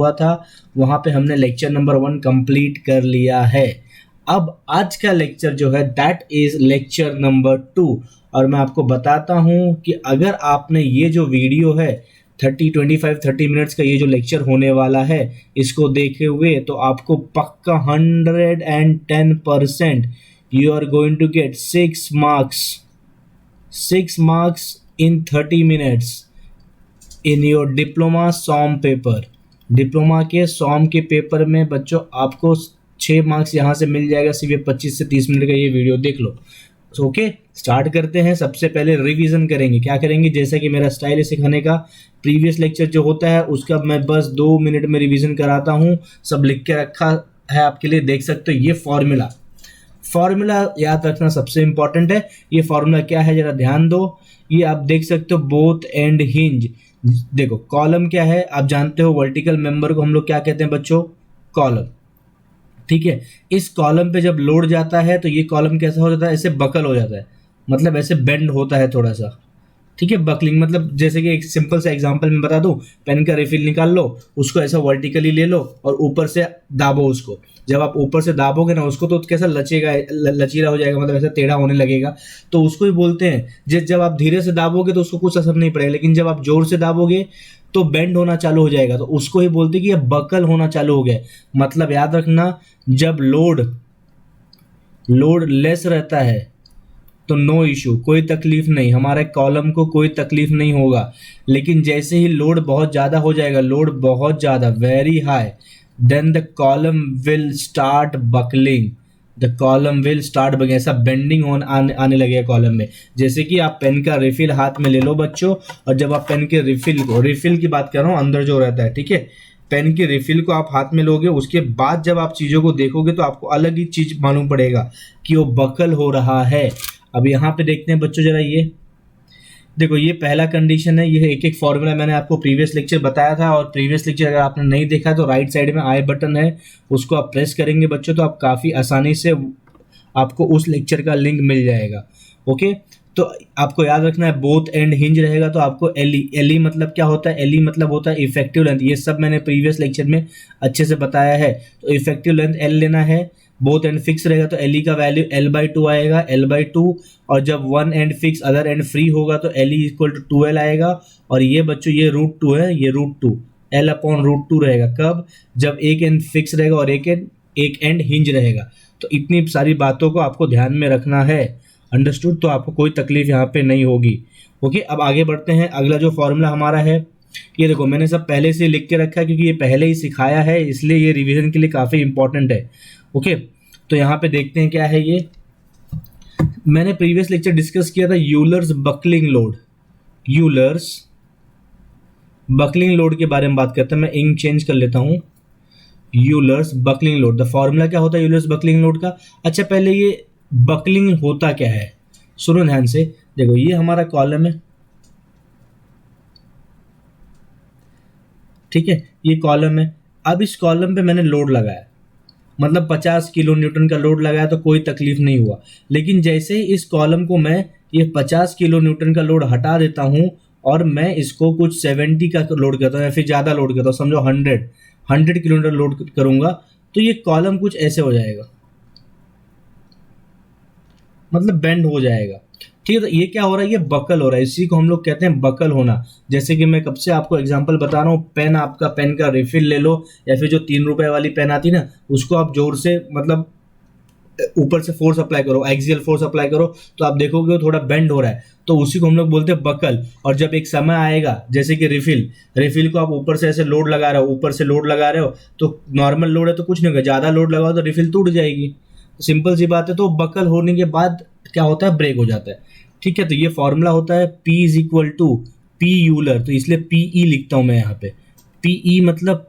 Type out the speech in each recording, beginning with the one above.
हुआ था वहाँ पे हमने लेक्चर नंबर 1 कंप्लीट कर लिया है। अब आज का लेक्चर जो है दैट इज लेक्चर नंबर 2 और मैं आपको बताता हूँ कि अगर आपने ये जो वीडियो है 30 मिनट्स का ये जो लेक्चर होने वाला है इसको देखे हुए तो आपको पक्का 110% you are going to get 6 marks in 30 minutes in your diploma SOM paper. Diploma के सॉम के पेपर में बच्चों आपको 6 मार्क्स यहाँ से मिल जाएगा सिर्फ 25 से 30 मिनट का ये वीडियो देख लो। ओके स्टार्ट करते हैं। सबसे पहले रिवीजन करेंगे। क्या करेंगे, जैसा कि मेरा स्टाइल है सिखाने का, प्रीवियस लेक्चर जो होता है उसका मैं बस 2 मिनट में रिवीजन कराता हूँ। सब लिख के रखा है आपके लिए, देख सकते हो। ये फॉर्मूला याद रखना सबसे इंपॉर्टेंट है। ये फॉर्मूला क्या है जरा ध्यान दो। ये आप देख सकते हो बोथ एंड हिंज। देखो कॉलम क्या है, आप जानते हो वर्टिकल मेंबर को हम लोग क्या कहते हैं बच्चों, कॉलम। ठीक है, इस कॉलम पे जब लोड जाता है तो ये कॉलम कैसा हो जाता है, ऐसे बकल हो जाता है, मतलब ऐसे बेंड होता है थोड़ा सा। ठीक है, बकलिंग मतलब जैसे कि एक सिंपल सा एग्जांपल मैं बता दूं, पेन का रिफिल निकाल लो, उसको ऐसा वर्टिकली ले लो और ऊपर से दाबो उसको। जब आप ऊपर से दाबोगे ना उसको तो कैसा लचेगा, लचीला हो जाएगा, मतलब ऐसा टेढ़ा होने लगेगा। तो उसको ही बोलते हैं जब आप धीरे से दाबोगे तो उसको कुछ असर नहीं पड़ेगा, लेकिन जब आप जोर से दाबोगे तो बेंड होना चालू हो जाएगा। तो उसको ही बोलते हैं कि ये बकल होना चालू हो गया। मतलब याद रखना, जब लोड लेस रहता है तो नो इशू, कोई तकलीफ नहीं, हमारे कॉलम को कोई तकलीफ नहीं होगा। लेकिन जैसे ही लोड बहुत ज़्यादा हो जाएगा, लोड बहुत ज़्यादा very high, then the column will start buckling. ऐसा बेंडिंग आने लगेगा कॉलम में। जैसे कि आप पेन का रिफिल हाथ में ले लो बच्चों, और जब आप पेन के रिफिल की बात कर रहा हूँ, अंदर जो रहता है, ठीक है, पेन के रिफिल को आप हाथ में लोगे, उसके बाद जब आप चीज़ों को देखोगे तो आपको अलग ही चीज़ मालूम पड़ेगा कि वो बकल हो रहा है। अब यहाँ पे देखते हैं बच्चों जरा, ये देखो ये पहला कंडीशन है। ये एक फॉर्मूला मैंने आपको प्रीवियस लेक्चर बताया था, और प्रीवियस लेक्चर अगर आपने नहीं देखा तो राइट साइड में आई बटन है, उसको आप प्रेस करेंगे बच्चों तो आप काफ़ी आसानी से आपको उस लेक्चर का लिंक मिल जाएगा। ओके, तो आपको याद रखना है बोथ एंड हिंज रहेगा तो आपको एलई मतलब क्या होता है, एलई मतलब होता है इफेक्टिव लेंथ। ये सब मैंने प्रीवियस लेक्चर में अच्छे से बताया है। तो इफेक्टिव लेंथ एल लेना है, बोथ एंड फिक्स रहेगा तो एलई का वैल्यू L/2 आएगा, L/2। और जब one and fix other and free होगा तो LE = 2L आएगा। और ये बच्चों ये √2 है, ये √2 L/√2 रहेगा। कब, जब एक एंड फिक्स रहेगा और एक एंड हिंज रहेगा। तो इतनी सारी बातों को आपको ध्यान में रखना है, अंडरस्टूड। तो आपको कोई तकलीफ यहाँ पे नहीं होगी। ओके, अब आगे बढ़ते हैं। अगला जो फॉर्मूला हमारा है, ये देखो मैंने सब पहले से लिख के रखा है क्योंकि ये पहले ही सिखाया है, इसलिए ये रिवीजन के लिए काफ़ी इंपॉर्टेंट है। ओके, तो यहाँ पे देखते हैं क्या है। ये मैंने प्रीवियस लेक्चर डिस्कस किया था यूलर्स बकलिंग लोड के बारे में बात करते हैं। मैं इंक चेंज कर लेता हूँ। Euler's buckling load, the formula क्या होता है यूलर्स बकलिंग लोड का। अच्छा, पहले ये बकलिंग होता क्या है सुनो ध्यान से। देखो ये हमारा कॉलम है, ठीक है, ये कॉलम है। अब इस कॉलम पे मैंने लोड लगाया, मतलब 50 किलो न्यूटन का लोड लगाया तो कोई तकलीफ नहीं हुआ। लेकिन जैसे ही इस कॉलम को मैं ये 50 किलो न्यूटन का लोड हटा देता हूँ और मैं इसको कुछ 70 का लोड करता हूँ या फिर ज़्यादा लोड करता हूँ, समझो 100 किलोमीटर लोड करूँगा, तो ये कॉलम कुछ ऐसे हो जाएगा, मतलब बेंड हो जाएगा। ठीक है, तो ये क्या हो रहा है, ये बकल हो रहा है। इसी को हम लोग कहते हैं बकल होना। जैसे कि मैं कब से आपको एग्जांपल बता रहा हूँ, पेन, आपका पेन का रिफिल ले लो या फिर जो 3 रुपए वाली पेन आती है ना, उसको आप जोर से मतलब ऊपर से फोर्स अप्लाई करो, एक्सियल फोर्स अप्लाई करो, तो आप देखोगे वो थोड़ा बेंड हो रहा है, तो उसी को हम लोग बोलते हैं बकल। और जब एक समय आएगा, जैसे कि रिफिल को आप ऊपर से ऐसे लोड लगा रहे हो, तो नॉर्मल लोड है तो कुछ नहीं होगा, ज़्यादा लोड लगाओ तो रिफिल टूट जाएगी। सिंपल सी बात है। तो बकल होने के बाद क्या होता है, ब्रेक हो जाता है। ठीक है, तो ये फॉर्मूला होता है P = P यूलर, तो इसलिए PE लिखता हूँ मैं यहाँ पे। PE मतलब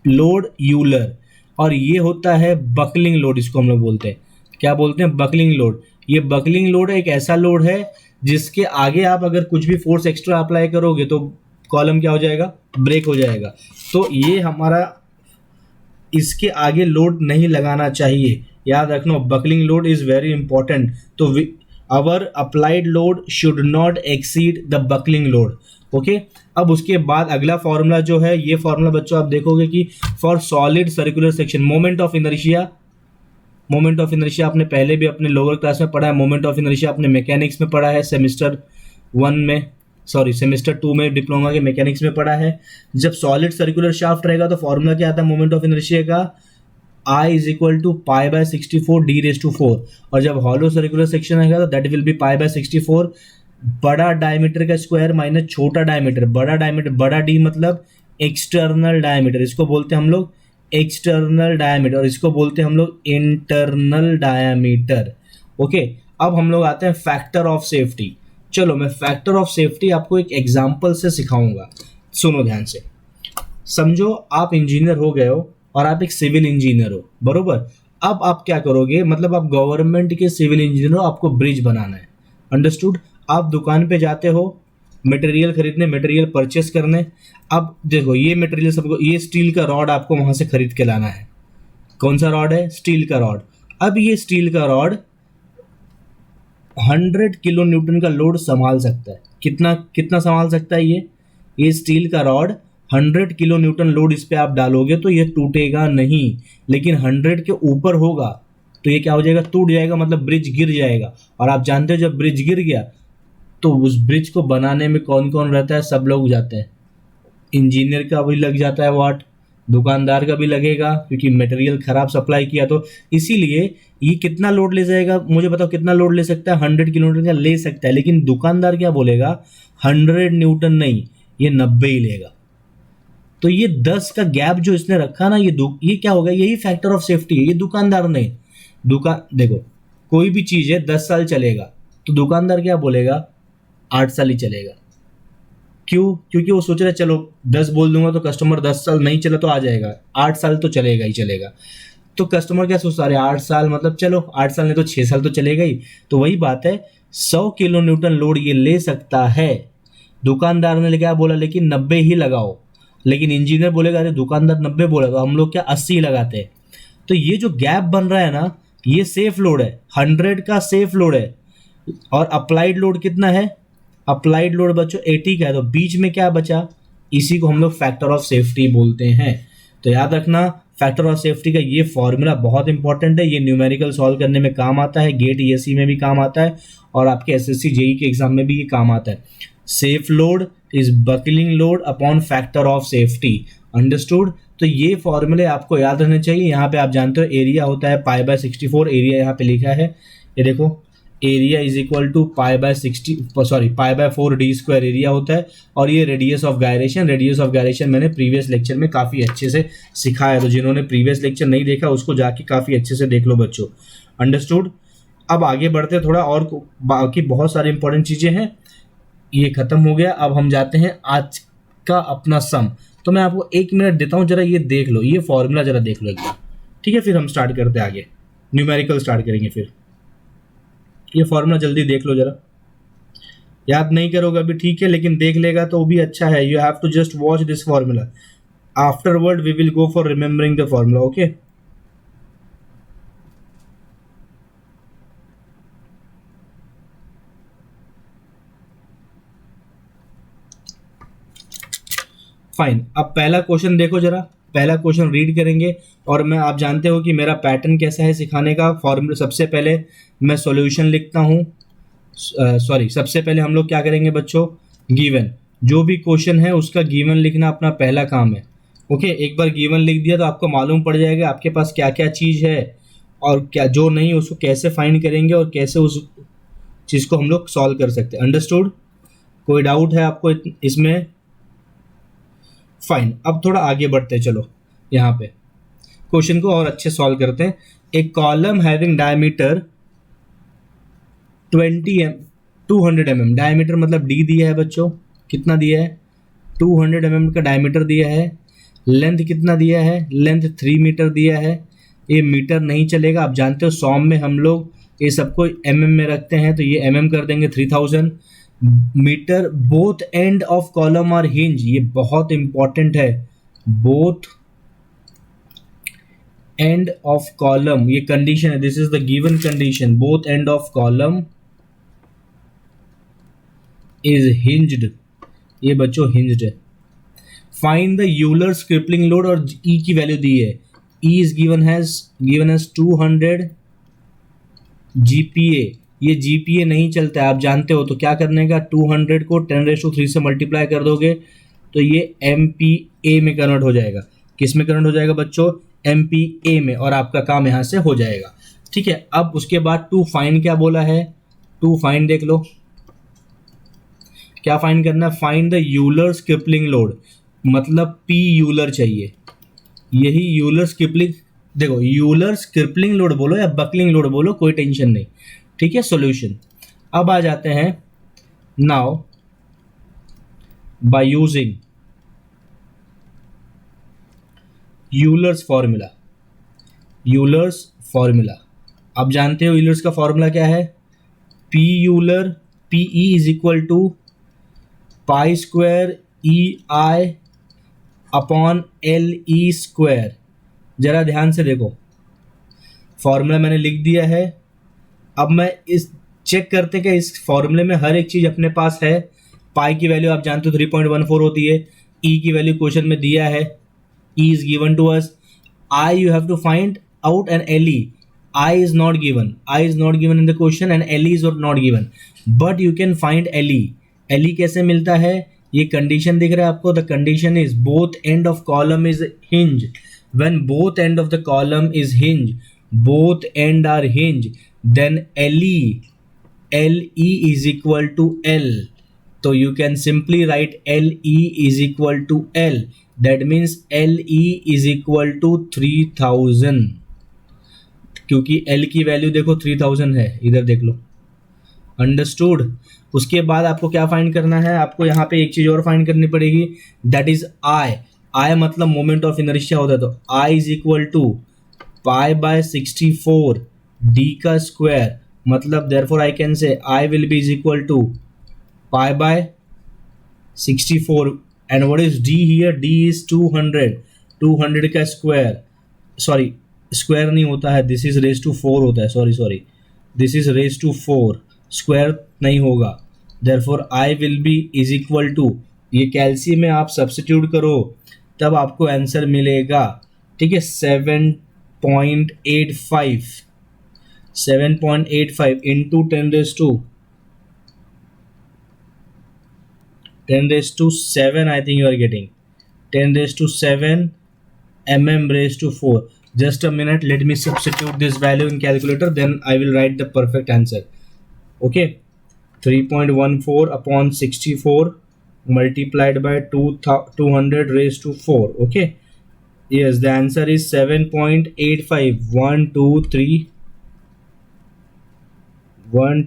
लोड यूलर, और ये होता है बकलिंग लोड, इसको हम लोग बोलते हैं। क्या बोलते हैं, बकलिंग लोड। ये बकलिंग लोड एक ऐसा लोड है जिसके आगे आप अगर कुछ भी फोर्स एक्स्ट्रा अप्लाई करोगे तो कॉलम क्या हो जाएगा, ब्रेक हो जाएगा। तो ये हमारा, इसके आगे लोड नहीं लगाना चाहिए, याद रखना। Buckling load is very important. तो our applied load should not exceed the buckling load. Okay, अब उसके बाद अगला फॉर्मूला जो है, ये फॉर्मूला बच्चों आप देखोगे कि for solid circular section moment of inertia, moment of inertia आपने पहले भी अपने लोअर क्लास में पढ़ा है, मोमेंट ऑफ इनर्शिया आपने मैकेनिक्स में पढ़ा है, सेमेस्टर 2 में डिप्लोमा के मैकेनिक्स में पढ़ा है। जब सॉलिड सर्कुलर शाफ्ट रहेगा तो फॉर्मूला क्या आता है मोमेंट ऑफ इनर्शिया का, I is equal to pi by 64 d⁴, और जब हॉलो सर्कुलर सेक्शन रहेगा तो that will be pi by 64 बड़ा डायमीटर का स्क्वायर माइनस छोटा डायमीटर, बड़ा डायमीटर, बड़ा डी मतलब एक्सटर्नल डायमीटर, इसको बोलते हैं हम लोग एक्सटर्नल डायमीटर, और इसको बोलते हैं हम लोग इंटरनल डायमीटर। ओके, अब हम लोग आते हैं फैक्टर ऑफ सेफ्टी। चलो मैं फैक्टर ऑफ सेफ्टी आपको एक एग्जांपल से सिखाऊंगा, सुनो ध्यान से। समझो आप इंजीनियर हो गए हो और आप एक सिविल इंजीनियर हो, बरोबर। अब आप क्या करोगे, मतलब आप गवर्नमेंट के सिविल इंजीनियर हो, आपको ब्रिज बनाना है, अंडरस्टूड। आप दुकान पे जाते हो मटेरियल खरीदने, मटेरियल परचेस करने। अब देखो ये मटेरियल सबको, ये स्टील का रॉड आपको वहां से खरीद के लाना है। कौन सा रॉड है, स्टील का रॉड। अब ये स्टील का रॉड 100 किलो न्यूटन का लोड संभाल सकता है। कितना कितना संभाल सकता है ये स्टील का रॉड 100 किलो न्यूटन लोड इस पे आप डालोगे तो ये टूटेगा नहीं, लेकिन 100 के ऊपर होगा तो ये क्या हो जाएगा, टूट जाएगा, मतलब ब्रिज गिर जाएगा। और आप जानते हो जब ब्रिज गिर गया तो उस ब्रिज को बनाने में कौन कौन रहता है, सब लोग जाते हैं। इंजीनियर का भी लग जाता है वाट, दुकानदार का भी लगेगा, क्योंकि मटेरियल खराब सप्लाई किया। तो इसीलिए ये कितना लोड ले जाएगा, मुझे बताओ कितना लोड ले सकता है, 100 किलोमीटर का ले सकता है, लेकिन दुकानदार क्या बोलेगा, 100 न्यूटन नहीं, ये 90 ही लेगा। तो ये 10 का गैप जो इसने रखा ना, ये क्या होगा, यही फैक्टर ऑफ सेफ्टी है, ये दुकानदार नहीं। देखो कोई भी चीज़ है 10 साल चलेगा तो दुकानदार क्या बोलेगा, 8 साल ही चलेगा। क्यों, क्योंकि वो सोच रहा है चलो 10 बोल दूंगा तो कस्टमर 10 साल नहीं चला तो आ जाएगा, 8 साल तो चलेगा ही चलेगा। तो कस्टमर क्या सोचता है, 8 साल मतलब चलो 8 साल नहीं तो 6 साल तो चलेगा ही। तो वही बात है, 100 किलो न्यूटन लोड ये ले सकता है, दुकानदार ने क्या बोला, लेकिन 90 ही लगाओ। लेकिन इंजीनियर बोलेगा अरे दुकानदार 90 बोला तो हम लोग क्या 80 लगाते हैं। तो ये जो गैप बन रहा है ना, ये सेफ लोड है, 100 का सेफ लोड है। और अप्लाइड लोड कितना है, अप्लाइड लोड बच्चों 80 का है, तो बीच में क्या बचा, इसी को हम लोग फैक्टर ऑफ सेफ्टी बोलते हैं। तो याद रखना फैक्टर ऑफ सेफ्टी का ये फॉर्मूला बहुत इंपॉर्टेंट है, ये न्यूमेरिकल सॉल्व करने में काम आता है, गेट ईएससी में भी काम आता है, और आपके एसएससी जेई के एग्जाम में भी ये काम आता है। Safe load is buckling load upon factor of safety, understood. तो ये फॉर्मूले आपको याद रहने चाहिए। यहाँ पे आप जानते हो एरिया होता है पाई बाय 64, एरिया यहाँ पे लिखा है, ये देखो area is equal to pi by 4 D square area होता है। और ये रेडियस ऑफ गायरेशन मैंने प्रीवियस लेक्चर में काफ़ी अच्छे से सिखाया, तो जिन्होंने प्रीवियस लेक्चर नहीं देखा उसको जाके काफ़ी अच्छे से देख लो बच्चों, अंडरस्टूड। अब आगे बढ़ते थोड़ा, और बाकी बहुत सारी इंपॉर्टेंट चीज़ें हैं। ये खत्म हो गया, अब हम जाते हैं आज का अपना सम। तो मैं आपको 1 मिनट देता हूँ, जरा ये देख लो, ये फॉर्मूला जरा देख लो एक बार, ठीक है। फिर हम स्टार्ट करते हैं आगे, न्यूमेरिकल स्टार्ट करेंगे। फिर ये फॉर्मूला जल्दी देख लो जरा, याद नहीं करोगे अभी ठीक है, लेकिन देख लेगा तो भी अच्छा है। You have to just watch this formula, afterward we will go for remembering the formula, okay. Fine, अब पहला क्वेश्चन देखो जरा, पहला क्वेश्चन रीड करेंगे। और मैं, आप जानते हो कि मेरा पैटर्न कैसा है सिखाने का। फॉर्मूला सबसे पहले मैं सॉल्यूशन लिखता हूँ, सबसे पहले हम लोग क्या करेंगे बच्चों, गिवन, जो भी क्वेश्चन है उसका गिवन लिखना अपना पहला काम है, ओके। एक बार गिवन लिख दिया तो आपको मालूम पड़ जाएगा आपके पास क्या क्या चीज़ है और क्या जो नहीं, उसको कैसे फाइंड करेंगे और कैसे उस चीज़ को हम लोग सॉल्व कर सकते हैं, अंडरस्टूड। कोई डाउट है आपको इसमें? फाइन, अब थोड़ा आगे बढ़ते, चलो यहाँ पे क्वेश्चन को और अच्छे सॉल्व करते हैं। एक column having diameter 200 mm, diameter मतलब डी दिया है बच्चों, कितना दिया है, 200 mm का डायमीटर दिया है। लेंथ कितना दिया है, लेंथ 3 मीटर दिया है। ये मीटर नहीं चलेगा, आप जानते हो सॉम में हम लोग ये सबको mm में रखते हैं, तो ये mm कर देंगे 3000 metre. Both end of column are hinge, ये बहुत इंपॉर्टेंट है, बोथ एंड ऑफ कॉलम, ये कंडीशन है, this is the given condition, both end of column is hinged, ये बच्चों हिंज्ड है। Find the Euler's crippling load, और ई की वैल्यू दी है, E is given as 200 GPa। ये GPa नहीं चलता है, आप जानते हो, तो क्या करने का, 200 को 10⁻³ से मल्टीप्लाई कर दोगे तो ये MPa में कन्वर्ट हो जाएगा। किस में कन्वर्ट हो जाएगा बच्चों, MPa में, और आपका काम यहाँ से हो जाएगा। ठीक है, अब उसके बाद टू फाइंड क्या बोला है, टू फाइंड देख लो क्या फाइंड करना है, find the Euler's crippling load, मतलब P यूलर चाहिए, यही यूलर्स क्रिपलिंग, देखो यूलर्स क्रिपलिंग लोड बोलो या बकलिंग लोड बोलो, कोई टेंशन नहीं। ठीक है, सॉल्यूशन। अब आ जाते हैं, now by using Euler's formula, Euler's formula, आप जानते हो यूलर्स का फॉर्मूला क्या है, P Euler, PE is equal to pi square EI upon LE square. जरा ध्यान से देखो, फॉर्मूला मैंने लिख दिया है। अब मैं इस चेक करते हैं कि इस फॉर्मूले में हर एक चीज़ अपने पास है। पाई की वैल्यू आप जानते हो 3.14 होती है, ई की वैल्यू क्वेश्चन में दिया है, E is given to us, I you have to find out and LE, I is not given, I is not given in the question and LE is not given, but you can find LE। LE कैसे मिलता है, ये condition दिख रहा है आपको, the condition is both end of column is hinge, when both end of the column is hinge, both end are hinge, then LE is equal to L, so you can simply write LE is equal to L, that means LE is equal to 3000, क्योंकि L की value देखो 3000 है, इधर देख लो, understood. उसके बाद आपको क्या फाइंड करना है, आपको यहाँ पे एक चीज और फाइंड करनी पड़ेगी, दैट इज I मतलब मोमेंट ऑफ इनर्शिया होता है, तो I is equal to pi by 64 d का स्क्वायर, मतलब therefore I can say I will be is equal to pi by 64, and what is d here, d is 200 का square, sorry square नहीं होता है, this is raise to 4 होता है, sorry this is raise to 4, square नहीं होगा, therefore I will be is equal to, ये कैल्शियम में आप सब्स्टिट्यूट करो तब आपको आंसर मिलेगा। ठीक है, 7.85 into 10⁻⁷ I think you are getting 10⁻⁷ mm⁻⁴. Just a minute, let me substitute this value in calculator, then I will write the perfect answer. Okay, 3.14 upon 64 multiplied by 200⁻⁴. Okay, yes, the answer is 7.85. 1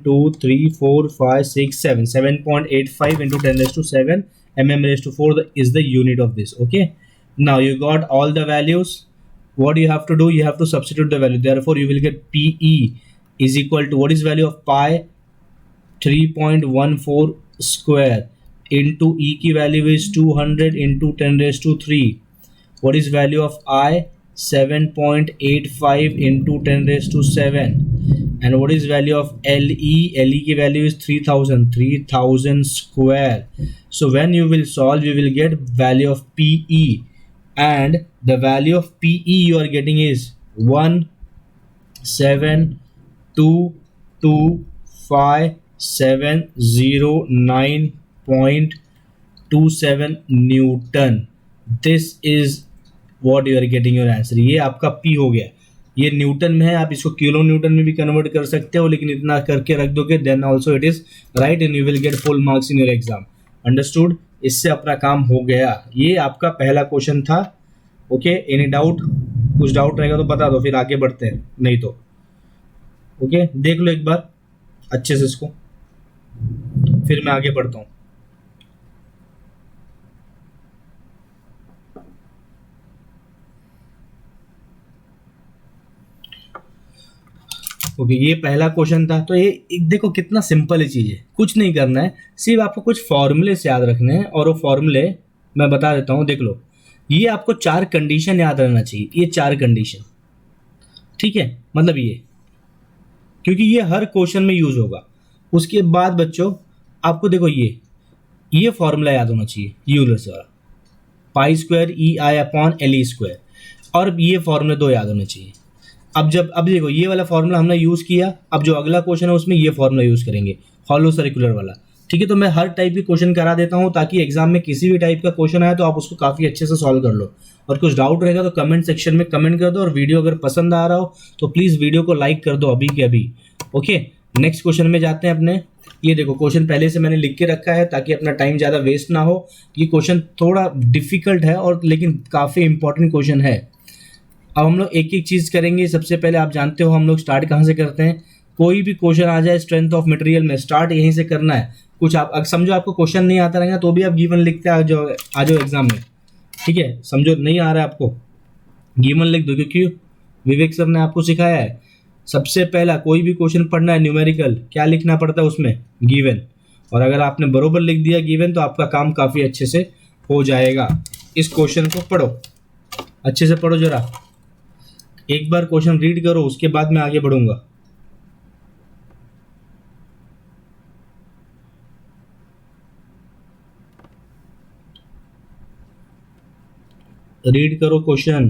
2 3 4 5 6 7 7.85 into 10⁻⁷ mm⁻⁴ is the unit of this. Okay, now you got all the values. What you have to do, you have to substitute the value, therefore you will get PE is equal to, what is value of pi, 3.14 square into E की value is 200 into 10⁻⁵. What is value of I, 7.85 into 10⁻⁷, and what is value of LE की value is 3000 square. So when you will solve, you will get value of PE, and the value of PE you are getting is 1725709.27 Newton. This is what you are getting your answer. ये आपका P हो गया, ये Newton में है, आप इसको kilo Newton में भी कन्वर्ट कर सकते हो, लेकिन इतना करके रख दोगे then also it is right and you will get full marks in your exam. Understood, इससे अपना काम हो गया। ये आपका पहला क्वेश्चन था। ओके, एनी डाउट, कुछ डाउट रहेगा तो बता दो, फिर आगे बढ़ते हैं, नहीं तो ओके देख लो एक बार अच्छे से इसको, फिर मैं आगे बढ़ता हूँ। ओके, ये पहला क्वेश्चन था। तो ये देखो कितना सिंपल चीज़ है, कुछ नहीं करना है, सिर्फ आपको कुछ फॉर्मूले से याद रखने हैं, और वो फॉर्मूले मैं बता देता हूँ। देख लो, ये आपको 4 कंडीशन याद रहना चाहिए, ये 4 कंडीशन, ठीक है, मतलब ये, क्योंकि ये हर क्वेश्चन में यूज होगा। उसके बाद बच्चों आपको देखो, ये ये फॉर्मूला याद होना चाहिए, यूलर्स वाला, पाई square E I upon L E square, और ये फॉर्मूले दो याद होने चाहिए। अब देखो ये वाला फॉर्मूला हमने यूज़ किया, अब जो अगला क्वेश्चन है उसमें ये फॉर्मूला यूज़ करेंगे, हॉलो सर्कुलर वाला। ठीक है, तो मैं हर टाइप के क्वेश्चन करा देता हूँ ताकि एग्जाम में किसी भी टाइप का क्वेश्चन आए तो आप उसको काफ़ी अच्छे से सॉल्व कर लो। और कुछ डाउट रहेगा तो कमेंट सेक्शन में कमेंट कर दो, और वीडियो अगर पसंद आ रहा हो तो प्लीज़ वीडियो को लाइक कर दो अभी के अभी। ओके, नेक्स्ट क्वेश्चन में जाते हैं अपने। ये देखो क्वेश्चन पहले से मैंने लिख के रखा है ताकि अपना टाइम ज़्यादा वेस्ट ना हो। ये क्वेश्चन थोड़ा डिफिकल्ट है और लेकिन काफ़ी इंपॉर्टेंट क्वेश्चन है। अब हम लोग एक एक चीज़ करेंगे। सबसे पहले आप जानते हो हम लोग स्टार्ट कहाँ से करते हैं, कोई भी क्वेश्चन आ जाए स्ट्रेंथ ऑफ मटेरियल में, स्टार्ट यहीं से करना है। कुछ आप समझो आपको क्वेश्चन नहीं आता रहेगा तो भी आप गिवन लिखते आ जाओ एग्जाम में। ठीक है, समझो नहीं आ रहा है आपको, गिवन लिख दो, क्योंकि विवेक सर ने आपको सिखाया है। सबसे पहला कोई भी क्वेश्चन पढ़ना है न्यूमेरिकल, क्या लिखना पड़ता है उसमें, गिवन। और अगर आपने बरोबर लिख दिया गिवन तो आपका काम काफ़ी अच्छे से हो जाएगा। इस क्वेश्चन को पढ़ो, अच्छे से पढ़ो जरा, एक बार क्वेश्चन रीड करो, उसके बाद मैं आगे बढ़ूंगा। रीड करो क्वेश्चन,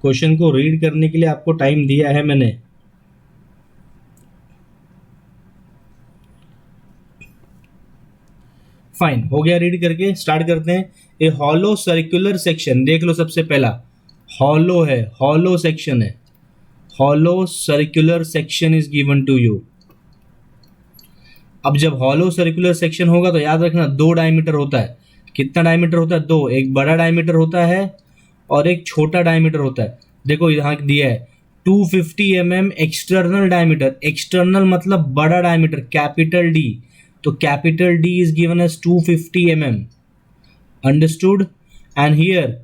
क्वेश्चन को रीड करने के लिए आपको टाइम दिया है मैंने। फाइन, हो गया रीड करके, स्टार्ट करते हैं। ए हॉलो सर्कुलर सेक्शन, देख लो सबसे पहला हॉलो है, हॉलो सेक्शन है, hollow circular section is given to you. अब जब हॉलो सर्कुलर सेक्शन होगा तो याद रखना दो डायमीटर होता है। कितना डायमीटर होता है, दो, एक बड़ा डायमीटर होता है और एक छोटा डायमीटर होता है। देखो यहाँ दिया है 250 mm एक्सटर्नल डायमीटर, एक्सटर्नल मतलब बड़ा डायमीटर, कैपिटल डी, तो capital D is given as 250 mm, understood. And here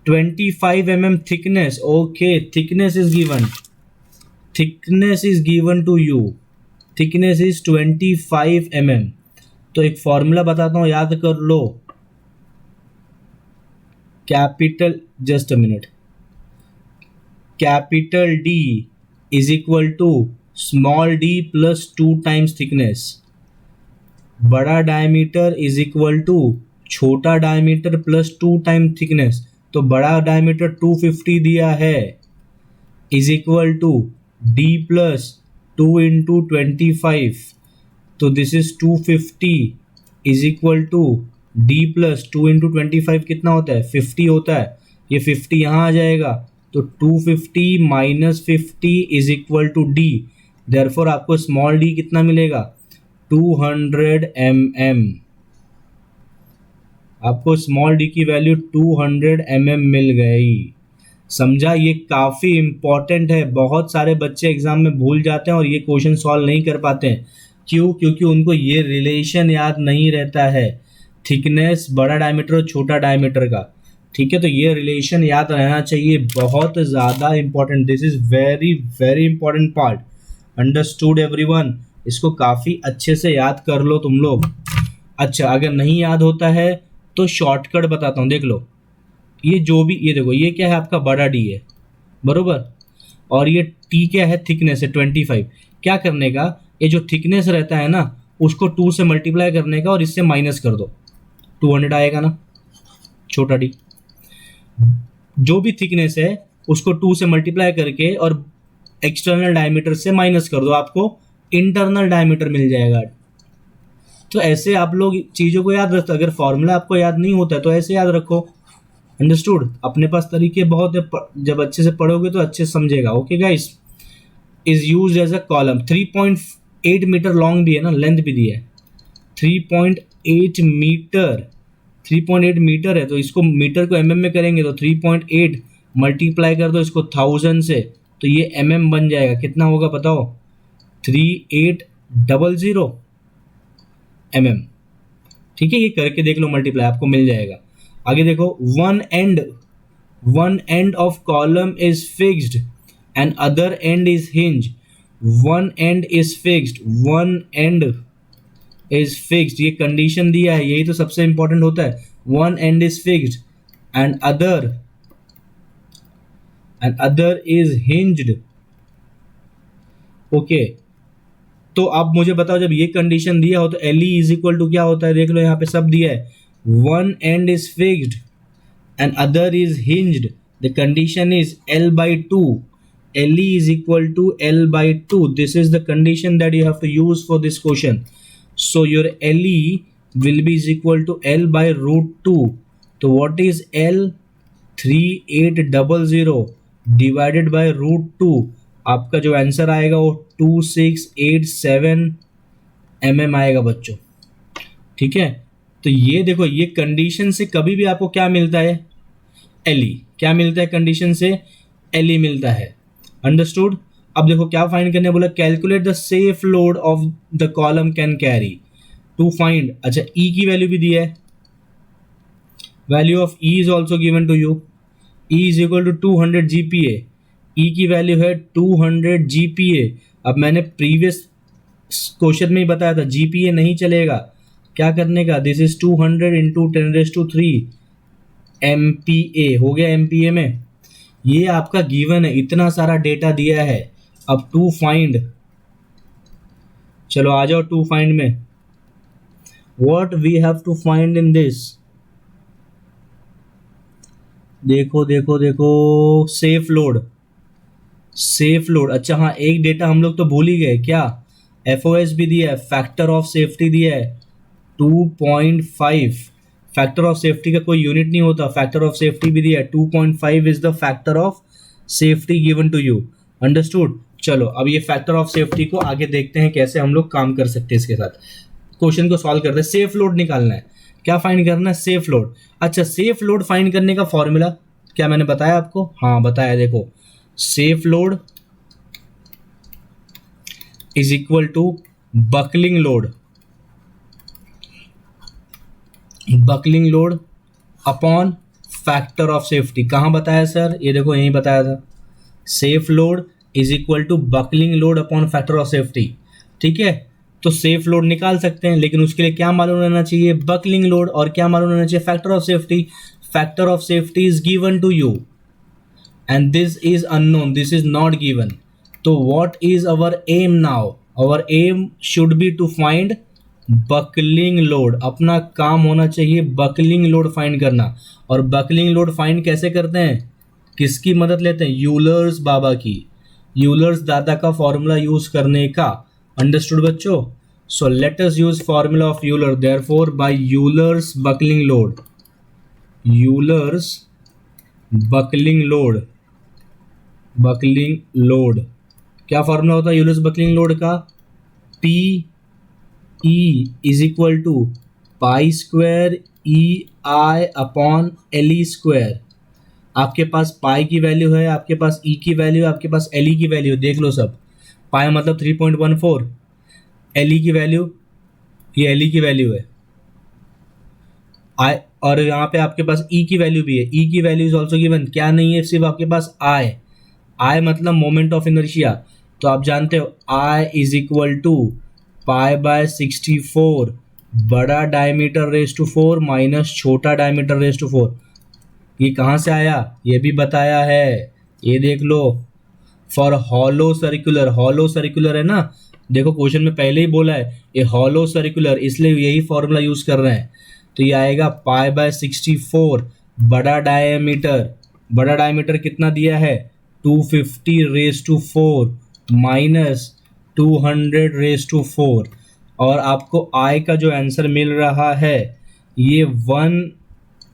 25 mm thickness, okay, thickness is given, thickness is given to you, thickness is 25 mm। तो एक फॉर्मूला बताता हूँ, याद कर लो, capital, just a minute, capital D is equal to small D plus 2 times thickness, बड़ा diameter is equal to छोटा diameter plus 2 time thickness. तो बड़ा डायमीटर 250 दिया है is equal to d plus 2 into 25, तो this is 250 is equal to d plus 2 into 25 कितना होता है, 50 होता है। ये 50 यहाँ आ जाएगा, तो 250 minus 50 is equal to d, therefore आपको स्मॉल डी कितना मिलेगा, 200 mm। आपको स्मॉल डी की वैल्यू 200 mm मिल गई। समझा, ये काफ़ी इंपॉर्टेंट है, बहुत सारे बच्चे एग्जाम में भूल जाते हैं और ये क्वेश्चन सॉल्व नहीं कर पाते हैं। क्यों, क्योंकि उनको ये रिलेशन याद नहीं रहता है, थिकनेस बड़ा डायमीटर और छोटा डायमीटर का। ठीक है, तो ये रिलेशन याद रहना चाहिए, बहुत ज़्यादा important, this is very very important part, understood everyone. इसको काफ़ी अच्छे से याद कर लो तुम लोग। अच्छा, अगर नहीं याद होता है तो शॉर्टकट बताता हूँ, देख लो, ये जो भी, ये देखो, ये क्या है, आपका बड़ा डी है, बरोबर, और ये टी क्या है, थिकनेस है 25। क्या करने का, ये जो थिकनेस रहता है ना उसको 2 से मल्टीप्लाई करने का और इससे माइनस कर दो, 200 आएगा ना, छोटा डी। जो भी थिकनेस है उसको 2 से मल्टीप्लाई करके और एक्सटर्नल डायमीटर से माइनस कर दो, आपको इंटरनल डायमीटर मिल जाएगा। तो ऐसे आप लोग चीज़ों को याद रखते, अगर फॉर्मूला आपको याद नहीं होता है तो ऐसे याद रखो, अंडरस्टूड। अपने पास तरीके बहुत है, जब अच्छे से पढ़ोगे तो अच्छे से समझेगा। Okay guys, is use as a column, 3.8 metre long भी है ना, लेंथ भी दी है 3.8 मीटर, 3.8 मीटर है, तो इसको मीटर को mm में करेंगे तो 3.8 मल्टीप्लाई कर दो इसको 1000 से, तो ये mm बन जाएगा, कितना होगा बताओ, 3800 mm। ठीक है, ये करके देख लो मल्टीप्लाई, आपको मिल जाएगा। आगे देखो, one and of column is fixed and other and is hinge, one end is fixed, one end is fixed, ये कंडीशन दिया है, यही तो सबसे इंपॉर्टेंट होता है, one end is fixed and other is hinged. Okay, तो अब मुझे बताओ, जब ये कंडीशन दिया हो तो L E is equal to क्या होता है, देख लो यहाँ पे सब दिया है, one end is fixed and other is hinged, the condition is L by two, L E is equal to L by two, this is the condition that you have to use for this question. So your L E will be is equal to L by root 2. तो what is L? 3800 divided by root 2. आपका जो answer आएगा वो 2687 mm आएगा बच्चों. ठीक है, तो ये देखो, ये कंडीशन से कभी भी आपको क्या मिलता है, एल ई. क्या मिलता है कंडीशन से, एल ई मिलता है. अंडरस्टूड. अब देखो क्या फाइंड करने बोला, calculate the safe load of the column can carry to find. अच्छा, E की वैल्यू भी दिया है, value of E is also given to you. E is equal to 200 GPa. E की वैल्यू है 200 GPa. अब मैंने प्रीवियस क्वेश्चन में ही बताया था GPa नहीं चलेगा, क्या करने का, दिस इज 200 इंटू 10⁻³ MPa हो गया. MPa में ये आपका गिवन है, इतना सारा डेटा दिया है. अब टू फाइंड, चलो आ जाओ टू फाइंड में. What we have to find in this, देखो देखो देखो, सेफ लोड, सेफ लोड. अच्छा हाँ, एक डेटा हम लोग तो भूल ही गए, क्या, FOS भी दिया है, फैक्टर ऑफ सेफ्टी दिया है 2.5. फैक्टर ऑफ सेफ्टी का कोई यूनिट नहीं होता, फैक्टर ऑफ सेफ्टी भी दिया है 2.5 is the factor of safety given to you. Understood. चलो अब ये फैक्टर ऑफ सेफ्टी को आगे देखते हैं कैसे हम लोग काम कर सकते हैं इसके साथ. क्वेश्चन को सॉल्व करते हैं. सेफ लोड निकालना है, क्या फाइंड करना है, सेफ लोड. अच्छा, सेफ लोड फाइंड करने का फॉर्मूला क्या मैंने बताया आपको, हाँ बताया. देखो, safe load is equal to buckling load, buckling load upon factor of safety. कहाँ बताया सर, ये देखो यहीं बताया था. Safe load is equal to buckling load upon factor of safety. ठीक है, तो सेफ लोड निकाल सकते हैं, लेकिन उसके लिए क्या मालूम रहना चाहिए, बकलिंग लोड, और क्या मालूम रहना चाहिए, factor of safety. Factor of safety is given to you and this is unknown, this is not given. तो what is our aim now, our aim should be to find buckling load. अपना काम होना चाहिए buckling load find करना. और buckling load find कैसे करते हैं, किसकी मदद लेते हैं, यूलर्स बाबा की, यूलर्स दादा का फॉर्मूला यूज करने का. अंडरस्टूड बच्चों. So let us use formula of Euler. Therefore by Euler's buckling load, Euler's buckling load, buckling load, क्या फॉर्मूला होता है यूलर्स बकलिंग लोड का, P E is equal to pi square E I upon L E square. आपके पास पाई की value है, आपके पास ई की वैल्यू है, आपके पास एल ई की वैल्यू, देख लो सब. पाई मतलब 3.14, एल ई की वैल्यू, ये एल ई की वैल्यू है, आई, और यहाँ पे आपके पास ई की वैल्यू भी है. ई की वैल्यू इज ऑल्सो गिवन, क्या नहीं है, सिर्फ आपके पास आई. आई मतलब मोमेंट ऑफ इनर्शिया. तो आप जानते हो I is equal to pi by 64 बड़ा डायमीटर रेज टू 4 माइनस छोटा डायमीटर रेज टू 4. ये कहाँ से आया, ये भी बताया है, ये देख लो. For hollow circular, hollow circular है ना, देखो क्वेश्चन में पहले ही बोला है ये हॉलो सर्कुलर, इसलिए यही फॉर्मूला यूज कर रहे हैं. तो ये आएगा पाई बाय 64 बड़ा डायमीटर, बड़ा डायमीटर कितना दिया है 250 raise to 4 minus 200 raise to 4. और आपको आई का जो आंसर मिल रहा है ये 1,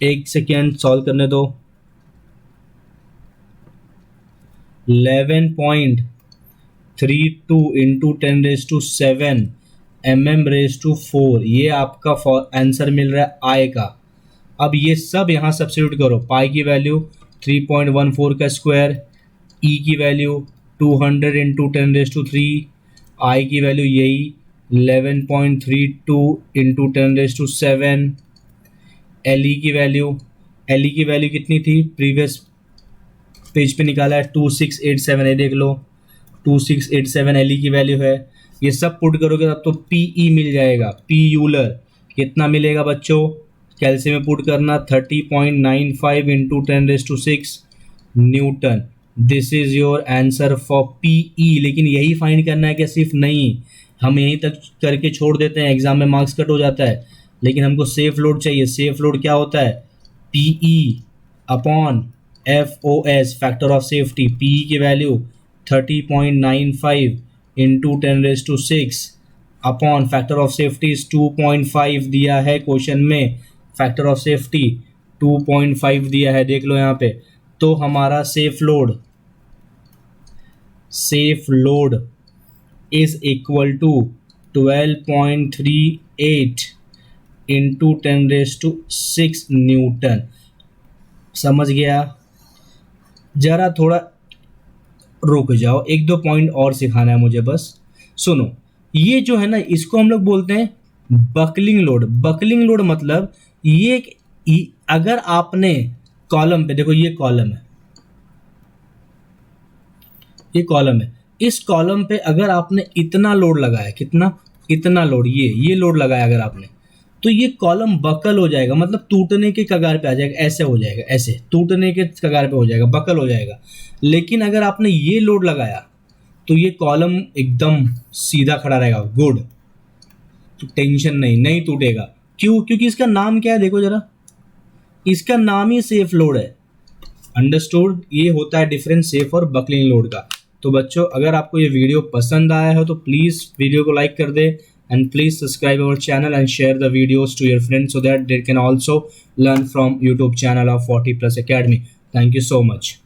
एक सेकेंड सॉल्व करने दो, 11.32 इंटू 10⁻⁷ mm⁻⁴. ये आपका आंसर मिल रहा है आई का. अब ये सब यहाँ सब्स्टिट्यूट करो. पाई की वैल्यू 3.14 का स्क्वायर, ई की वैल्यू 200 इंटू 10⁻⁵, आई की वैल्यू यही 11.32 इंटू 10⁻⁷, एल ई की वैल्यू, एल ई की वैल्यू कितनी थी, प्रीवियस पेज पे निकाला है 2687, ये देख लो 2687 एल ई की वैल्यू है. ये सब पुट करोगे तब तो पी ई मिल जाएगा. पी यूलर कितना मिलेगा बच्चों, कैल्शियम में पुट करना 30.95 into 10⁻⁶ Newton. This is your answer for P E. लेकिन यही फाइंड करना है कि सिर्फ नहीं, हम यहीं तक करके छोड़ देते हैं, एग्जाम में मार्क्स कट हो जाता है। लेकिन हमको सेफ लोड चाहिए। सेफ लोड क्या होता है? PE upon FOS, factor of safety. PE की value 30.95 into 10⁶ upon factor of safety 2.5 दिया है क्वेश्चन में। फैक्टर ऑफ सेफ्टी 2.5 दिया है, देख लो यहाँ पे। तो हमारा safe load is equal to 12.38 into 10⁶ newton. समझ गया? जरा थोड़ा रुक जाओ, एक दो पॉइंट और सिखाना है मुझे बस। सुनो, ये जो है ना, इसको हम लोग बोलते हैं बकलिंग लोड। बकलिंग लोड मतलब अगर आपने कॉलम पे देखो, ये कॉलम है, इस कॉलम पे अगर आपने इतना लोड लगाया, कितना? इतना लोड, ये लोड लगाया अगर आपने, तो ये कॉलम बकल हो जाएगा, मतलब टूटने के कगार पे आ जाएगा। ऐसे हो जाएगा, ऐसे टूटने के कगार पे हो जाएगा, बकल हो जाएगा। लेकिन अगर आपने ये लोड लगाया तो ये कॉलम एकदम सीधा खड़ा रहेगा, गुड, तो टेंशन नहीं टूटेगा। क्यों? क्योंकि इसका नाम क्या है, देखो जरा, इसका नाम ही सेफ लोड है। अंडरस्टूड? ये होता है डिफरेंस सेफ और बकलिंग लोड का। तो बच्चों, अगर आपको ये वीडियो पसंद आया हो तो प्लीज़ वीडियो को लाइक कर दे, and please subscribe our channel and share the videos to your friends so that they can also learn from YouTube channel of 40+ Academy. Thank you so much.